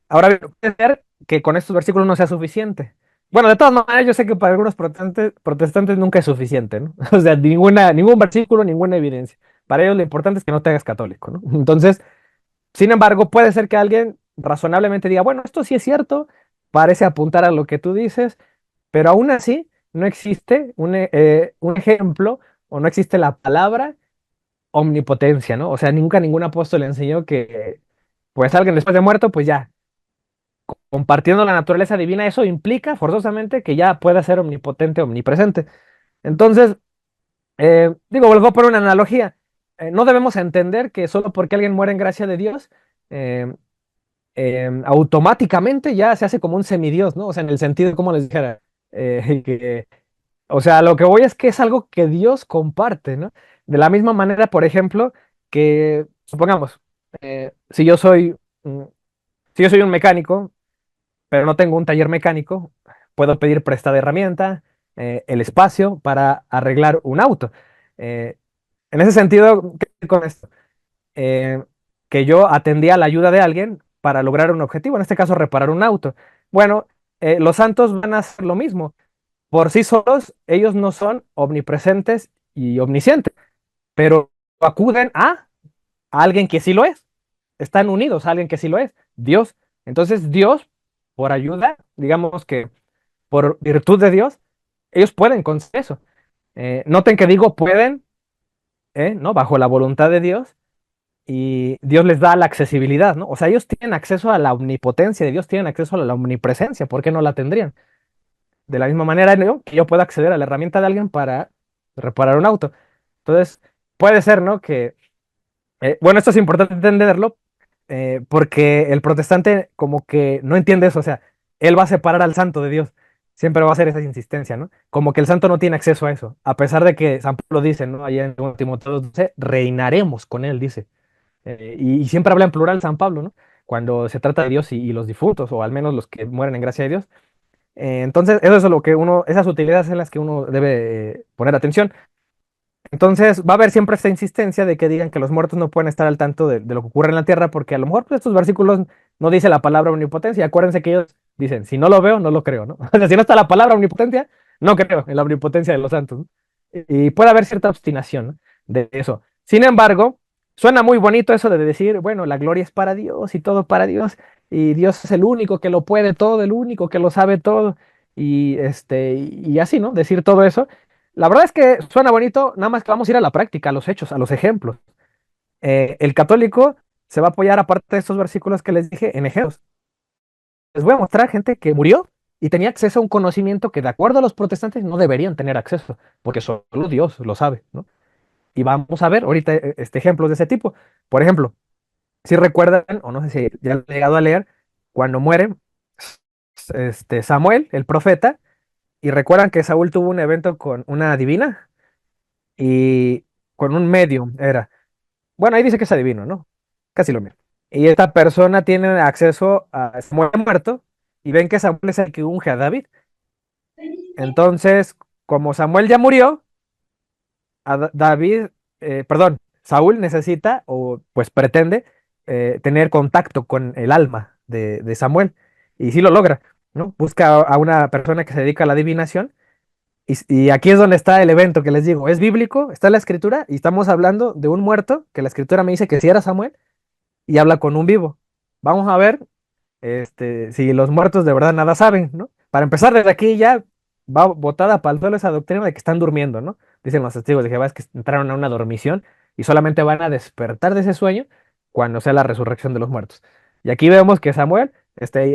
Ahora bien, puede ser que con estos versículos no sea suficiente. Bueno, de todas maneras, yo sé que para algunos protestantes nunca es suficiente, ¿no? O sea, ningún versículo, ninguna evidencia. Para ellos lo importante es que no te hagas católico, ¿no? Entonces, sin embargo, puede ser que alguien razonablemente diga, bueno, esto sí es cierto, parece apuntar a lo que tú dices, pero aún así no existe un ejemplo o no existe la palabra omnipotencia, ¿no? O sea, nunca ningún apóstol le enseñó que, pues, alguien después de muerto, pues ya, compartiendo la naturaleza divina, eso implica forzosamente que ya pueda ser omnipotente, omnipresente. Entonces, digo, vuelvo a poner una analogía. No debemos entender que solo porque alguien muere en gracia de Dios, eh, automáticamente ya se hace como un semidios, ¿no? O sea, en el sentido de como les dijera, que, o sea, lo que voy es que es algo que Dios comparte, ¿no? De la misma manera, por ejemplo, que supongamos, eh, si yo soy, mm, si yo soy un mecánico, pero no tengo un taller mecánico, puedo pedir prestada herramienta, el espacio para arreglar un auto. Eh, en ese sentido, ¿qué con esto? eh, que yo atendía la ayuda de alguien para lograr un objetivo, en este caso reparar un auto. Bueno, los santos van a hacer lo mismo. Por sí solos, ellos no son omnipresentes y omniscientes, pero acuden a alguien que sí lo es. Están unidos a alguien que sí lo es, Dios. Entonces Dios, por ayuda, digamos que por virtud de Dios, ellos pueden con eso. Noten que digo pueden, ¿no? Bajo la voluntad de Dios y Dios les da la accesibilidad, ¿no? O sea, ellos tienen acceso a la omnipotencia de Dios, tienen acceso a la omnipresencia, ¿por qué no la tendrían? De la misma manera, ¿no? Que yo pueda acceder a la herramienta de alguien para reparar un auto. Entonces, puede ser, ¿no? Que, bueno, esto es importante entenderlo, porque el protestante como que no entiende eso, o sea, él va a separar al santo de Dios, siempre va a hacer esa insistencia, ¿no? Como que el santo no tiene acceso a eso, a pesar de que San Pablo dice, ¿no? Allá en Timoteo 12, reinaremos con él, dice. Y siempre habla en plural San Pablo, ¿no? Cuando se trata de Dios y los difuntos, o al menos los que mueren en gracia de Dios. Entonces, eso es lo que uno, esas utilidades en las que uno debe poner atención. Entonces, va a haber siempre esta insistencia de que digan que los muertos no pueden estar al tanto de lo que ocurre en la tierra, porque a lo mejor pues, estos versículos no dice la palabra omnipotencia. Acuérdense que ellos dicen, si no lo veo, no lo creo, ¿no? O sea, si no está la palabra omnipotencia, no creo en la omnipotencia de los santos, ¿no? Y puede haber cierta obstinación, ¿no? De eso. Sin embargo, suena muy bonito eso de decir, bueno, la gloria es para Dios y todo para Dios, y Dios es el único que lo puede todo, el único que lo sabe todo, y así, ¿no? Decir todo eso. La verdad es que suena bonito, nada más que vamos a ir a la práctica, a los hechos, a los ejemplos. El católico se va a apoyar, aparte de estos versículos que les dije, en ejemplos. Les voy a mostrar gente que murió y tenía acceso a un conocimiento que, de acuerdo a los protestantes, no deberían tener acceso, porque solo Dios lo sabe, ¿no? Y vamos a ver ahorita ejemplos de ese tipo. Por ejemplo, si recuerdan, o no sé si ya han llegado a leer, cuando muere Samuel, el profeta, y recuerdan que Saúl tuvo un evento con una divina y con un medium era. Bueno, ahí dice que es adivino, ¿no? Casi lo mismo. Y esta persona tiene acceso a Samuel muerto y ven que Samuel es el que unge a David. Entonces, como Samuel ya murió, David, perdón, Saúl necesita o pues pretende tener contacto con el alma de Samuel y sí lo logra, ¿no? Busca a una persona que se dedica a la adivinación y aquí es donde está el evento que les digo, es bíblico, está en la escritura y estamos hablando de un muerto que la escritura me dice que sí era Samuel y habla con un vivo. Vamos a ver si los muertos de verdad nada saben, ¿no? Para empezar, desde aquí ya va botada para el suelo esa doctrina de que están durmiendo, ¿no? Dicen los testigos de Jehová es que entraron a una dormición y solamente van a despertar de ese sueño cuando sea la resurrección de los muertos. Y aquí vemos que Samuel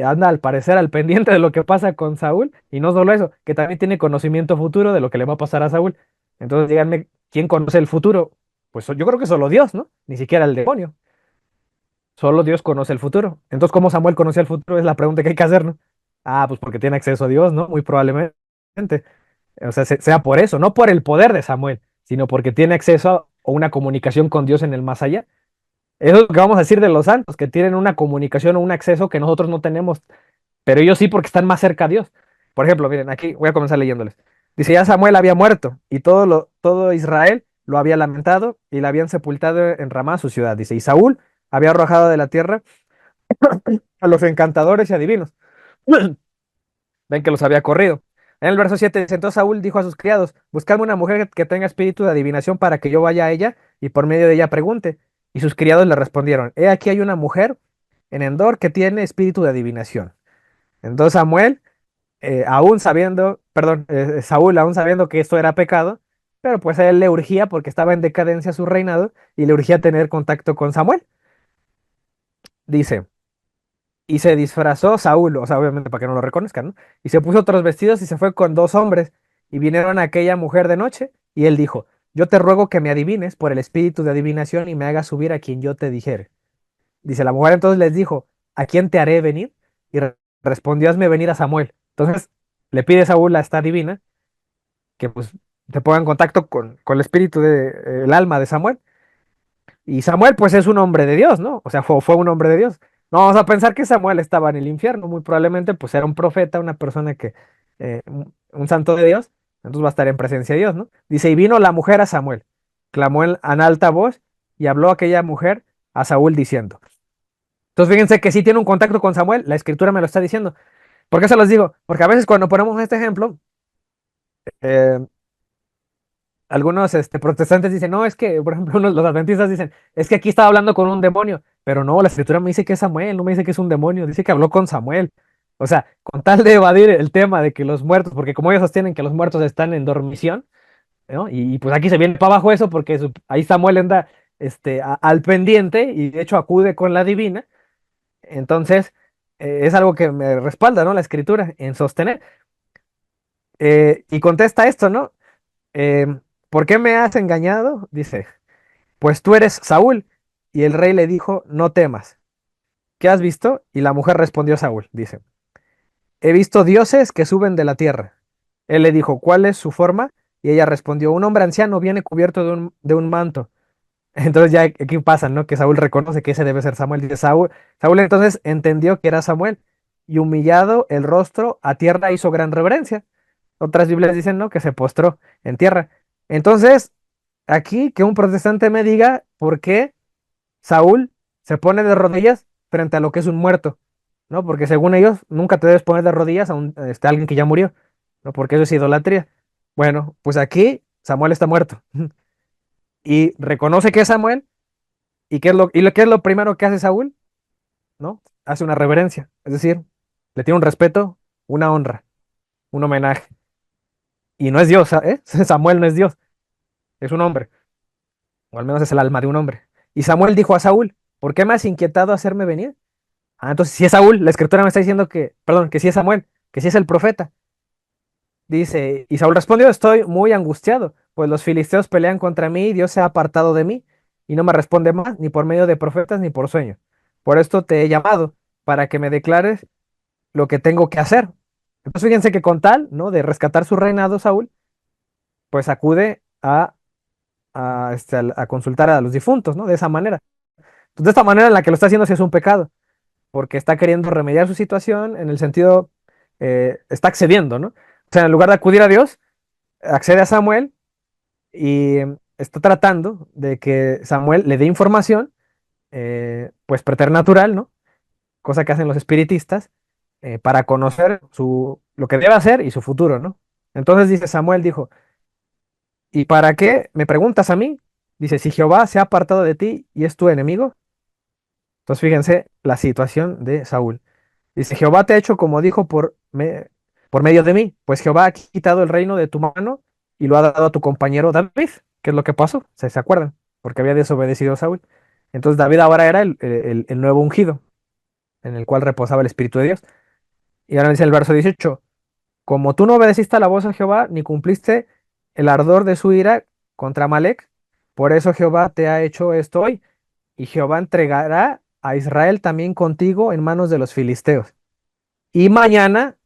anda al parecer al pendiente de lo que pasa con Saúl y no solo eso, que también tiene conocimiento futuro de lo que le va a pasar a Saúl. Entonces díganme, ¿quién conoce el futuro? Pues yo creo que solo Dios, ¿no? Ni siquiera el demonio. Solo Dios conoce el futuro. Entonces, ¿cómo Samuel conocía el futuro? Es la pregunta que hay que hacer, ¿no? Ah, pues porque tiene acceso a Dios, ¿no? Muy probablemente. O sea, sea por eso, no por el poder de Samuel, sino porque tiene acceso a una comunicación con Dios en el más allá. Eso es lo que vamos a decir de los santos, que tienen una comunicación o un acceso que nosotros no tenemos, pero ellos sí porque están más cerca a Dios. Por ejemplo, miren, aquí voy a comenzar leyéndoles. Dice, ya Samuel había muerto y todo Israel lo había lamentado y la habían sepultado en Ramá, su ciudad. Dice, y Saúl había arrojado de la tierra a los encantadores y adivinos. Ven que los había corrido. En el verso 7 dice, entonces Saúl dijo a sus criados, buscadme una mujer que tenga espíritu de adivinación para que yo vaya a ella y por medio de ella pregunte. Y sus criados le respondieron, he aquí hay una mujer en Endor que tiene espíritu de adivinación. Entonces Samuel, aún sabiendo, perdón, Saúl aún sabiendo que esto era pecado, pero pues a él le urgía porque estaba en decadencia su reinado y le urgía tener contacto con Samuel. Dice, y se disfrazó Saúl, o sea, obviamente para que no lo reconozcan, ¿no? Y se puso otros vestidos y se fue con dos hombres. Y vinieron a aquella mujer de noche, y él dijo, yo te ruego que me adivines por el espíritu de adivinación y me hagas subir a quien yo te dijere. Dice, la mujer entonces les dijo, ¿a quién te haré venir? Y respondió, hazme venir a Samuel. Entonces le pide Saúl a esta divina que pues te ponga en contacto con el espíritu de, el alma de Samuel. Y Samuel, pues es un hombre de Dios, ¿no? O sea, fue un hombre de Dios. No vamos a pensar que Samuel estaba en el infierno, muy probablemente, pues era un profeta, una persona que, un santo de Dios, entonces va a estar en presencia de Dios, ¿no? Dice, y vino la mujer a Samuel, clamó en alta voz y habló aquella mujer a Saúl diciendo. Entonces fíjense que sí tiene un contacto con Samuel, la escritura me lo está diciendo. ¿Por qué se los digo? Porque a veces cuando ponemos este ejemplo, eh, algunos protestantes dicen, no, es que, por ejemplo, los adventistas dicen, es que aquí estaba hablando con un demonio, pero no, la escritura me dice que es Samuel, no me dice que es un demonio, dice que habló con Samuel. O sea, con tal de evadir el tema de que los muertos, porque como ellos sostienen que los muertos están en dormición, ¿no? Pues aquí se viene para abajo eso, porque ahí Samuel anda al pendiente y de hecho acude con la divina. Entonces, es algo que me respalda, ¿no? La escritura en sostener. Y contesta esto, ¿no? ¿Por qué me has engañado? Dice, pues tú eres Saúl. Y el rey le dijo, no temas. ¿Qué has visto? Y la mujer respondió a Saúl, dice, he visto dioses que suben de la tierra. Él le dijo, ¿cuál es su forma? Y ella respondió, un hombre anciano viene cubierto de un manto. Entonces ya aquí pasa, ¿no? Que Saúl reconoce que ese debe ser Samuel. Dice, Saúl entonces entendió que era Samuel y humillado el rostro a tierra hizo gran reverencia. Otras Biblias dicen, ¿no? Que se postró en tierra. Entonces, aquí que un protestante me diga por qué Saúl se pone de rodillas frente a lo que es un muerto, ¿no? Porque según ellos, nunca te debes poner de rodillas a alguien que ya murió, ¿no? Porque eso es idolatría. Bueno, pues aquí Samuel está muerto y reconoce que es Samuel y qué es lo primero que hace Saúl, ¿no? Hace una reverencia, es decir, le tiene un respeto, una honra, un homenaje. Y no es Dios, ¿eh? Samuel no es Dios, es un hombre, o al menos es el alma de un hombre. Y Samuel dijo a Saúl, ¿por qué me has inquietado a hacerme venir? Ah, entonces si es Saúl, la escritura me está diciendo que, perdón, que si es Samuel, que si es el profeta. Dice, y Saúl respondió, estoy muy angustiado, pues los filisteos pelean contra mí y Dios se ha apartado de mí y no me responde más, ni por medio de profetas ni por sueño. Por esto te he llamado, para que me declares lo que tengo que hacer. Entonces fíjense que con tal, ¿no? De rescatar su reinado, Saúl, pues acude a consultar a los difuntos, ¿no? De esa manera. Entonces, de esta manera en la que lo está haciendo sí es un pecado, porque está queriendo remediar su situación en el sentido, está accediendo, ¿no? O sea, en lugar de acudir a Dios, accede a Samuel y está tratando de que Samuel le dé información, pues preternatural, ¿no? Cosa que hacen los espiritistas, para conocer lo que debe hacer y su futuro, ¿no? Entonces dice Samuel, dijo, ¿y para qué me preguntas a mí? Dice, si Jehová se ha apartado de ti y es tu enemigo. Entonces fíjense la situación de Saúl. Dice, Jehová te ha hecho como dijo por medio de mí, pues Jehová ha quitado el reino de tu mano y lo ha dado a tu compañero David. ¿Qué es lo que pasó? ¿Se acuerdan? Porque había desobedecido a Saúl. Entonces David ahora era el nuevo ungido, en el cual reposaba el Espíritu de Dios. Y ahora dice el verso 18, como tú no obedeciste a la voz de Jehová, ni cumpliste el ardor de su ira contra Amalek, por eso Jehová te ha hecho esto hoy, y Jehová entregará a Israel también contigo en manos de los filisteos. Y mañana,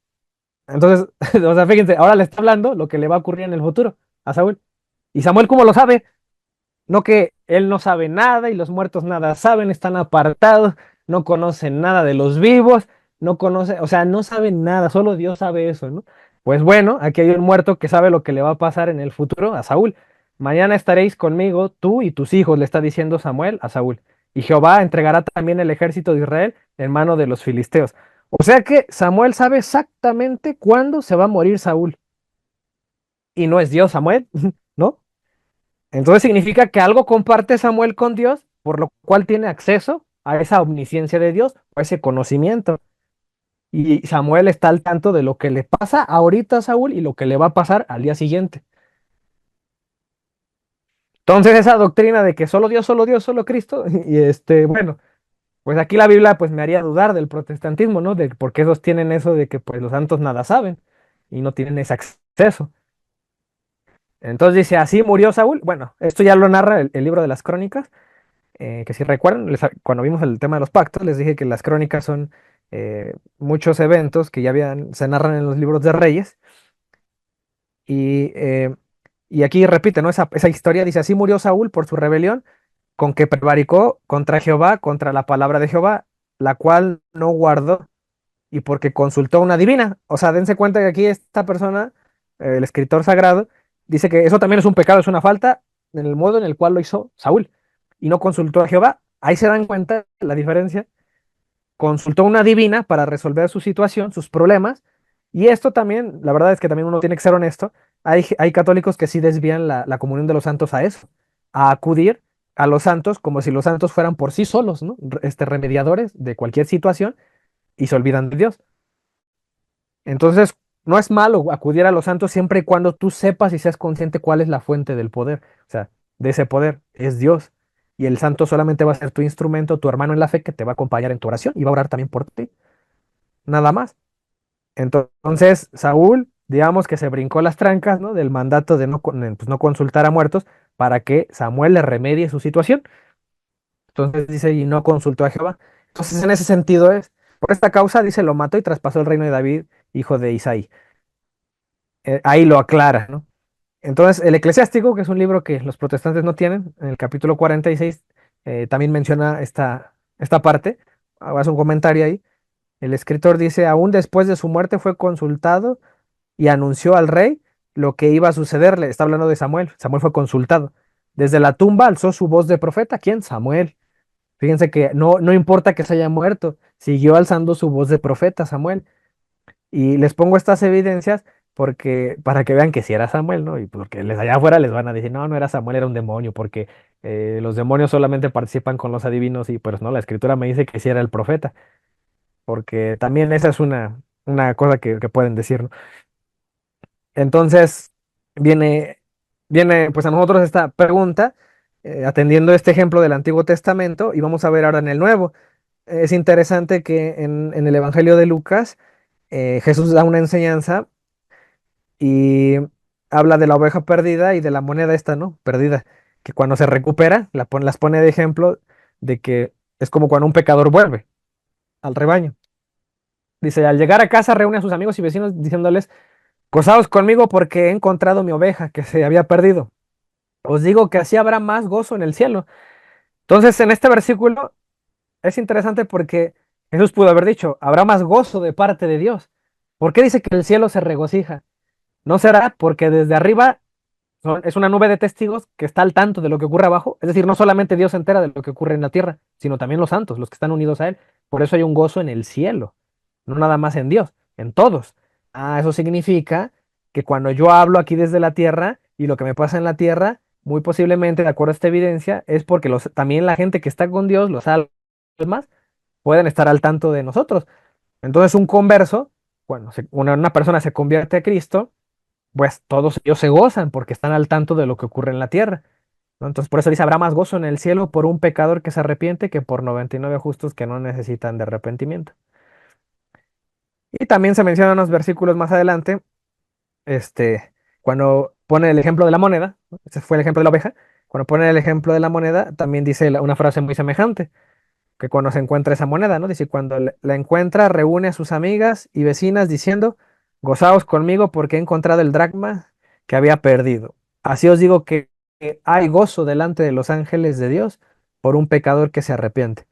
entonces, o sea, fíjense, ahora le está hablando lo que le va a ocurrir en el futuro a Saúl. Y Samuel, ¿cómo lo sabe? No que él no sabe nada y los muertos nada saben, están apartados, no conocen nada de los vivos, no conoce, o sea, no saben nada, solo Dios sabe eso, ¿no? Pues bueno, aquí hay un muerto que sabe lo que le va a pasar en el futuro a Saúl. Mañana estaréis conmigo, tú y tus hijos, le está diciendo Samuel a Saúl. Y Jehová entregará también el ejército de Israel en mano de los filisteos. O sea que Samuel sabe exactamente cuándo se va a morir Saúl. Y no es Dios Samuel, ¿no? Entonces significa que algo comparte Samuel con Dios, por lo cual tiene acceso a esa omnisciencia de Dios, a ese conocimiento. Y Samuel está al tanto de lo que le pasa ahorita a Saúl y lo que le va a pasar al día siguiente. Entonces esa doctrina de que solo Dios, solo Cristo, y bueno, pues aquí la Biblia pues me haría dudar del protestantismo, ¿no? De por qué esos tienen eso de que pues los santos nada saben y no tienen ese acceso. Entonces dice, así murió Saúl. Bueno, esto ya lo narra el libro de las crónicas, que si recuerdan, cuando vimos el tema de los pactos, les dije que las crónicas son muchos eventos que ya se narran en los libros de Reyes. Y, eh, y aquí repite, ¿no? Esa historia dice, así murió Saúl por su rebelión, con que prevaricó contra Jehová, contra la palabra de Jehová, la cual no guardó, y porque consultó una divina. O sea, dense cuenta que aquí esta persona, el escritor sagrado, dice que eso también es un pecado, es una falta en el modo en el cual lo hizo Saúl, y no consultó a Jehová. Ahí se dan cuenta la diferencia. Consultó una divina para resolver su situación, sus problemas, y esto también, la verdad es que también uno tiene que ser honesto, hay católicos que sí desvían la comunión de los santos a eso, a acudir a los santos como si los santos fueran por sí solos, ¿no? Remediadores de cualquier situación y se olvidan de Dios. Entonces, no es malo acudir a los santos siempre y cuando tú sepas y seas consciente cuál es la fuente del poder. O sea, de ese poder es Dios. Y el santo solamente va a ser tu instrumento, tu hermano en la fe que te va a acompañar en tu oración y va a orar también por ti. Nada más. Entonces, Saúl, digamos que se brincó las trancas, ¿no? Del mandato de pues, no consultar a muertos para que Samuel le remedie su situación. Entonces dice, y no consultó a Jehová. Entonces, en ese sentido es, por esta causa, dice, lo mató y traspasó el reino de David, hijo de Isaí. Ahí lo aclara, ¿no? Entonces, el Eclesiástico, que es un libro que los protestantes no tienen, en el capítulo 46, también menciona esta parte, hace un comentario ahí. El escritor dice, aún después de su muerte fue consultado y anunció al rey lo que iba a sucederle. Está hablando de Samuel. Samuel fue consultado. Desde la tumba alzó su voz de profeta. ¿Quién? Samuel. Fíjense que no importa que se haya muerto, siguió alzando su voz de profeta, Samuel. Y les pongo estas evidencias porque para que vean que sí era Samuel, ¿no? Y porque les allá afuera les van a decir, no, no era Samuel, era un demonio, porque los demonios solamente participan con los adivinos y pues no, la escritura me dice que sí era el profeta, porque también esa es una cosa que pueden decir, ¿no? Entonces, viene, viene pues a nosotros esta pregunta, atendiendo este ejemplo del Antiguo Testamento, y vamos a ver ahora en el Nuevo. Es interesante que en el Evangelio de Lucas, Jesús da una enseñanza y habla de la oveja perdida y de la moneda esta, ¿no? Perdida, que cuando se recupera, las pone de ejemplo de que es como cuando un pecador vuelve al rebaño. Dice, al llegar a casa reúne a sus amigos y vecinos diciéndoles, gozaos conmigo porque he encontrado mi oveja que se había perdido. Os digo que así habrá más gozo en el cielo. Entonces, en este versículo es interesante porque Jesús pudo haber dicho, habrá más gozo de parte de Dios. ¿Por qué dice que el cielo se regocija? No será porque desde arriba es una nube de testigos que está al tanto de lo que ocurre abajo. Es decir, no solamente Dios se entera de lo que ocurre en la tierra, sino también los santos, los que están unidos a Él. Por eso hay un gozo en el cielo, no nada más en Dios, en todos. Ah, eso significa que cuando yo hablo aquí desde la tierra y lo que me pasa en la tierra, muy posiblemente, de acuerdo a esta evidencia, es porque también la gente que está con Dios, los almas, pueden estar al tanto de nosotros. Entonces, un converso, cuando una persona se convierte a Cristo, pues todos ellos se gozan porque están al tanto de lo que ocurre en la tierra, ¿no? Entonces, por eso dice, habrá más gozo en el cielo por un pecador que se arrepiente que por 99 justos que no necesitan de arrepentimiento. Y también se menciona unos versículos más adelante, cuando pone el ejemplo de la moneda, ¿no? Ese fue el ejemplo de la oveja, cuando pone el ejemplo de la moneda, también dice una frase muy semejante, que cuando se encuentra esa moneda, ¿no? Dice, cuando la encuentra, reúne a sus amigas y vecinas diciendo, gozaos conmigo porque he encontrado el dracma que había perdido. Así os digo que hay gozo delante de los ángeles de Dios por un pecador que se arrepiente.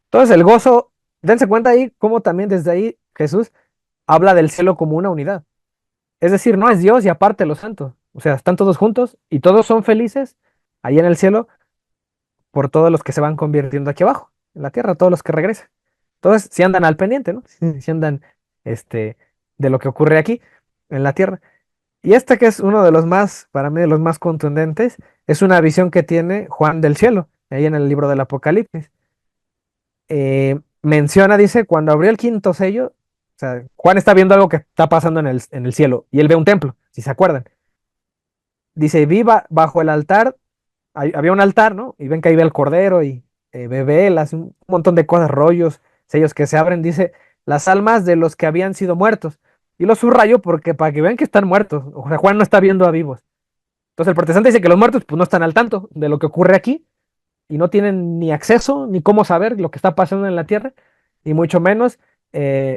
Entonces el gozo, dense cuenta ahí cómo también desde ahí Jesús habla del cielo como una unidad. Es decir, no es Dios y aparte los santos. O sea, están todos juntos y todos son felices ahí en el cielo por todos los que se van convirtiendo aquí abajo, en la tierra, todos los que regresan. Entonces, si andan al pendiente, ¿no? Si andan, este, de lo que ocurre aquí, en la tierra. Y este que es uno de los más, para mí, de los más contundentes, es una visión que tiene Juan del cielo, ahí en el libro del Apocalipsis. Menciona, dice, cuando abrió el quinto sello, o sea, Juan está viendo algo que está pasando en el cielo, y él ve un templo, si se acuerdan. Dice, viva bajo el altar, había un altar, ¿no? Y ven que ahí ve el cordero y ve velas, un montón de cosas, rollos, sellos que se abren, dice, las almas de los que habían sido muertos. Y lo subrayo porque para que vean que están muertos, o sea, Juan no está viendo a vivos. Entonces el protestante dice que los muertos pues no están al tanto de lo que ocurre aquí y no tienen ni acceso ni cómo saber lo que está pasando en la tierra y mucho menos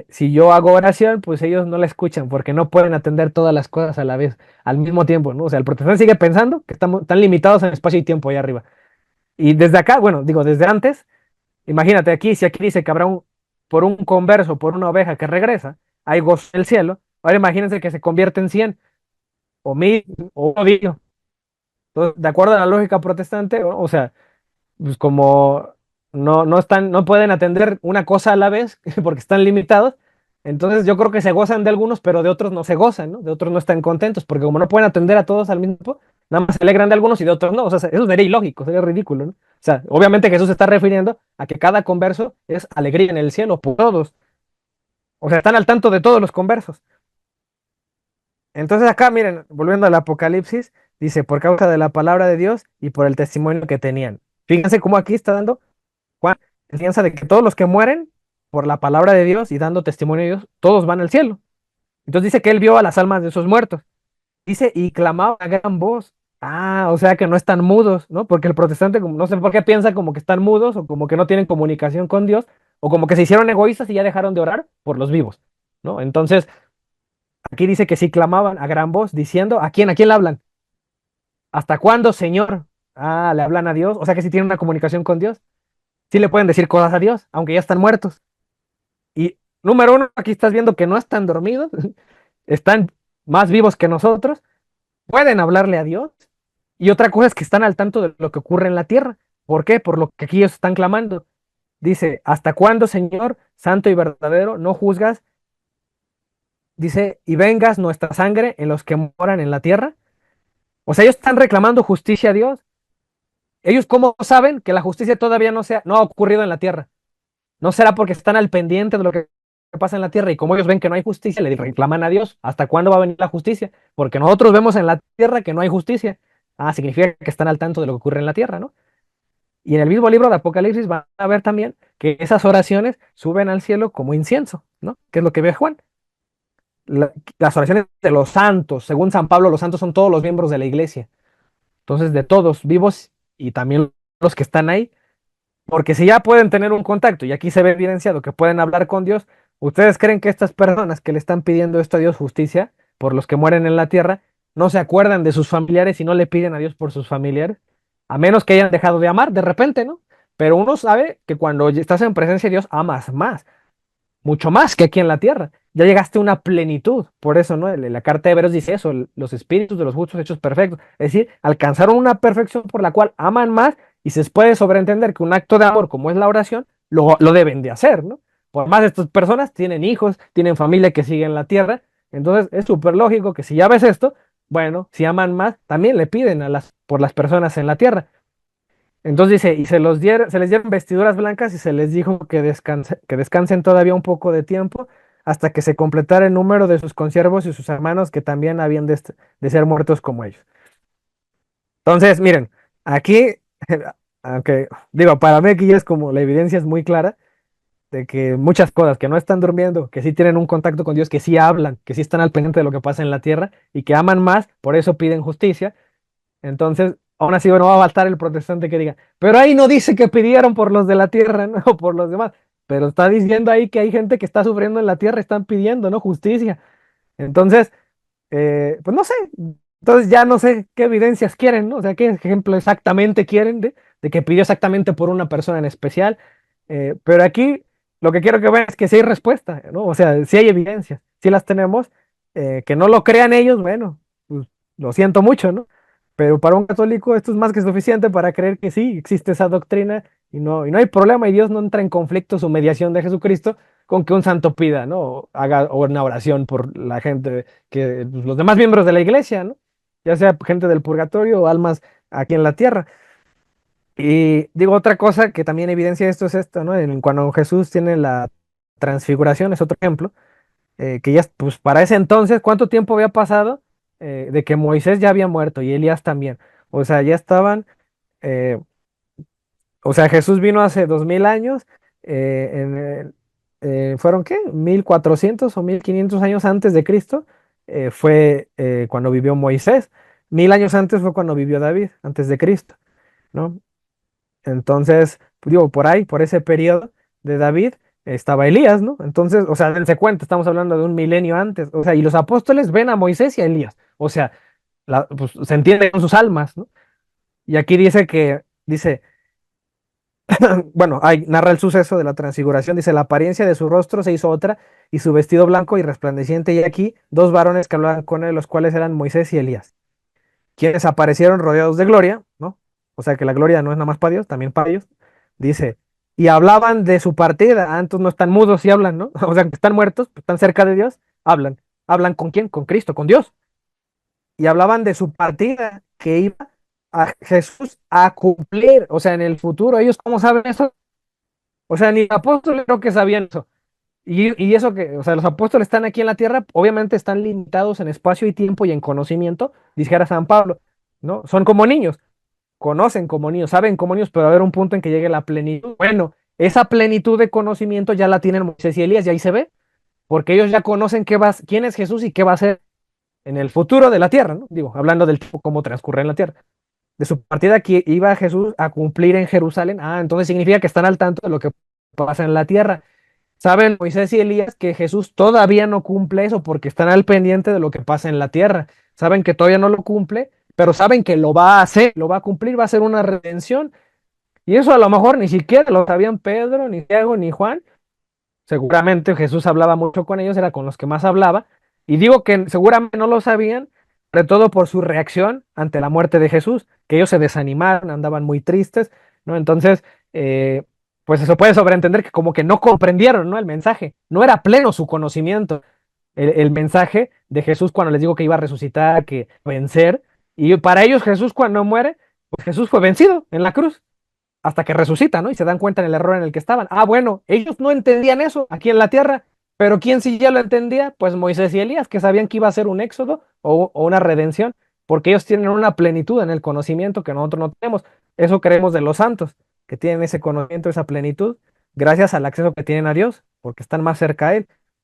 si yo hago oración, pues ellos no la escuchan porque no pueden atender todas las cosas a la vez, al mismo tiempo, ¿no? O sea, el protestante sigue pensando que están limitados en espacio y tiempo ahí arriba. Y desde acá, bueno, digo, desde antes, imagínate aquí, si aquí dice que habrá por un converso, por una oveja que regresa, hay gozo en el cielo, ahora imagínense que se convierte en 100 o 1000 o 1. Entonces, de acuerdo a la lógica protestante, o sea, pues como no están, no pueden atender una cosa a la vez porque están limitados, entonces yo creo que se gozan de algunos, pero de otros no se gozan, ¿no? De otros no están contentos, porque como no pueden atender a todos al mismo tiempo, nada más se alegran de algunos y de otros no. O sea, eso sería ilógico, sería ridículo, ¿no? O sea, obviamente Jesús se está refiriendo a que cada converso es alegría en el cielo por todos. O sea, están al tanto de todos los conversos. Entonces acá, miren, volviendo al Apocalipsis, dice, por causa de la palabra de Dios y por el testimonio que tenían. Fíjense cómo aquí está dando Juan enseñanza de que todos los que mueren por la palabra de Dios y dando testimonio de Dios, todos van al cielo. Entonces dice que él vio a las almas de esos muertos. Dice, y clamaban a gran voz. Ah, o sea que no están mudos, ¿no? Porque el protestante, no sé por qué piensa como que están mudos o como que no tienen comunicación con Dios o como que se hicieron egoístas y ya dejaron de orar por los vivos, ¿no? Entonces, aquí dice que sí clamaban a gran voz diciendo, ¿a quién le hablan? ¿Hasta cuándo, Señor? Ah, le hablan a Dios, o sea que sí tienen una comunicación con Dios. Sí le pueden decir cosas a Dios, aunque ya están muertos. Y número uno, aquí estás viendo que no están dormidos, están más vivos que nosotros, pueden hablarle a Dios. Y otra cosa es que están al tanto de lo que ocurre en la tierra. ¿Por qué? Por lo que aquí ellos están clamando. Dice, ¿hasta cuándo, Señor, santo y verdadero, no juzgas? Dice, y vengas nuestra sangre en los que moran en la tierra. O sea, ellos están reclamando justicia a Dios. Ellos, ¿cómo saben que la justicia todavía no ha ocurrido en la tierra? ¿No será porque están al pendiente de lo que pasa en la tierra y como ellos ven que no hay justicia, le reclaman a Dios, ¿hasta cuándo va a venir la justicia? Porque nosotros vemos en la tierra que no hay justicia. Ah, significa que están al tanto de lo que ocurre en la tierra, ¿no? Y en el mismo libro de Apocalipsis van a ver también que esas oraciones suben al cielo como incienso, ¿no? Que es lo que ve Juan. Las oraciones de los santos, según San Pablo, los santos son todos los miembros de la iglesia. Entonces, de todos, vivos y también los que están ahí, porque si ya pueden tener un contacto y aquí se ve evidenciado que pueden hablar con Dios, ¿ustedes creen que estas personas que le están pidiendo esto a Dios justicia por los que mueren en la tierra no se acuerdan de sus familiares y no le piden a Dios por sus familiares? A menos que hayan dejado de amar de repente, ¿no? Pero uno sabe que cuando estás en presencia de Dios amas más, mucho más que aquí en la tierra. Ya llegaste a una plenitud. Por eso, ¿no? La carta de Hebreos dice eso, los espíritus de los justos hechos perfectos. Es decir, alcanzaron una perfección por la cual aman más y se puede sobreentender que un acto de amor como es la oración, lo deben de hacer, ¿no? Por más estas personas tienen hijos, tienen familia que sigue en la tierra. Entonces es súper lógico que si ya ves esto, bueno, si aman más, también le piden por las personas en la tierra. Entonces dice, y se les dieron vestiduras blancas y se les dijo que descansen todavía un poco de tiempo hasta que se completara el número de sus consiervos y sus hermanos que también habían de ser muertos como ellos. Entonces, miren, aquí, aunque digo, para mí aquí es como la evidencia es muy clara de que muchas cosas, que no están durmiendo, que sí tienen un contacto con Dios, que sí hablan, que sí están al pendiente de lo que pasa en la tierra y que aman más, por eso piden justicia. Entonces, aún así no va a faltar el protestante que diga, pero ahí no dice que pidieron por los de la tierra, ¿no? O por los demás, pero está diciendo ahí que hay gente que está sufriendo en la tierra, están pidiendo, ¿no? Justicia. Entonces, pues no sé, entonces ya no sé qué evidencias quieren, ¿no? O sea, qué ejemplo exactamente quieren de que pidió exactamente por una persona en especial. Pero aquí lo que quiero que vean es que sí hay respuesta, ¿no? O sea, sí hay evidencias, sí las tenemos. Que no lo crean ellos, bueno, pues lo siento mucho, ¿no? Pero para un católico esto es más que suficiente para creer que sí existe esa doctrina y no hay problema, y Dios no entra en conflicto su mediación de Jesucristo con que un santo pida, ¿no? O haga una oración por la gente, que pues, los demás miembros de la iglesia, ¿no? Ya sea gente del purgatorio o almas aquí en la tierra. Y digo, otra cosa que también evidencia esto es esto, ¿no? Cuando Jesús tiene la transfiguración, es otro ejemplo, que ya, pues para ese entonces, ¿cuánto tiempo había pasado de que Moisés ya había muerto y Elías también? O sea, ya estaban, eh, o sea, Jesús vino hace 2000 años, ¿fueron qué? 1400 o 1500 años antes de Cristo, fue cuando vivió Moisés. 1000 años antes fue cuando vivió David, antes de Cristo, ¿no? Entonces, pues, digo, por ahí, por ese periodo de David, estaba Elías, ¿no? Entonces, o sea, dense cuenta, estamos hablando de un milenio antes, o sea, y los apóstoles ven a Moisés y a Elías, o sea, pues, se entiende con sus almas, ¿no? Y aquí dice, bueno, ahí narra el suceso de la transfiguración, dice, la apariencia de su rostro se hizo otra, y su vestido blanco y resplandeciente, y aquí dos varones que hablaban con él, los cuales eran Moisés y Elías, quienes aparecieron rodeados de gloria, ¿no? O sea que la gloria no es nada más para Dios, también para ellos. Dice, y hablaban de su partida. Ah, entonces no están mudos y hablan, ¿no? O sea, que están muertos, pues, están cerca de Dios, hablan. ¿Hablan con quién? Con Cristo, con Dios. Y hablaban de su partida, que iba a Jesús a cumplir, o sea, en el futuro. ¿Ellos cómo saben eso? O sea, ni los apóstoles creo que sabían eso. Y eso que, o sea, los apóstoles están aquí en la tierra, obviamente están limitados en espacio y tiempo y en conocimiento, dijera San Pablo, ¿no? Son como niños, conocen como niños, saben como niños, pero va a haber un punto en que llegue la plenitud. Bueno, esa plenitud de conocimiento ya la tienen Moisés y Elías, y ahí se ve, porque ellos ya conocen quién es Jesús y qué va a ser en el futuro de la tierra, ¿no? Digo, hablando del tiempo, cómo transcurre en la tierra. De su partida que iba Jesús a cumplir en Jerusalén, entonces significa que están al tanto de lo que pasa en la tierra. Saben Moisés y Elías que Jesús todavía no cumple eso porque están al pendiente de lo que pasa en la tierra. Saben que todavía no lo cumple, pero saben que lo va a hacer, lo va a cumplir, va a ser una redención. Y eso a lo mejor ni siquiera lo sabían Pedro, ni Diego, ni Juan. Seguramente Jesús hablaba mucho con ellos, era con los que más hablaba. Y digo que seguramente no lo sabían, sobre todo por su reacción ante la muerte de Jesús, que ellos se desanimaron, andaban muy tristes, ¿no? Entonces, eh, pues eso puede sobreentender que como que no comprendieron, ¿no? El mensaje, no era pleno su conocimiento, el mensaje de Jesús cuando les digo que iba a resucitar, que vencer. Y para ellos Jesús cuando muere, pues Jesús fue vencido en la cruz hasta que resucita, ¿no? Y se dan cuenta en el error en el que estaban. Bueno, ellos no entendían eso aquí en la tierra, pero ¿quién sí ya lo entendía? Pues Moisés y Elías, que sabían que iba a ser un éxodo o una redención, porque ellos tienen una plenitud en el conocimiento que nosotros no tenemos. Eso creemos de los santos, que tienen ese conocimiento, esa plenitud, gracias al acceso que tienen a Dios, porque están más cerca a Él.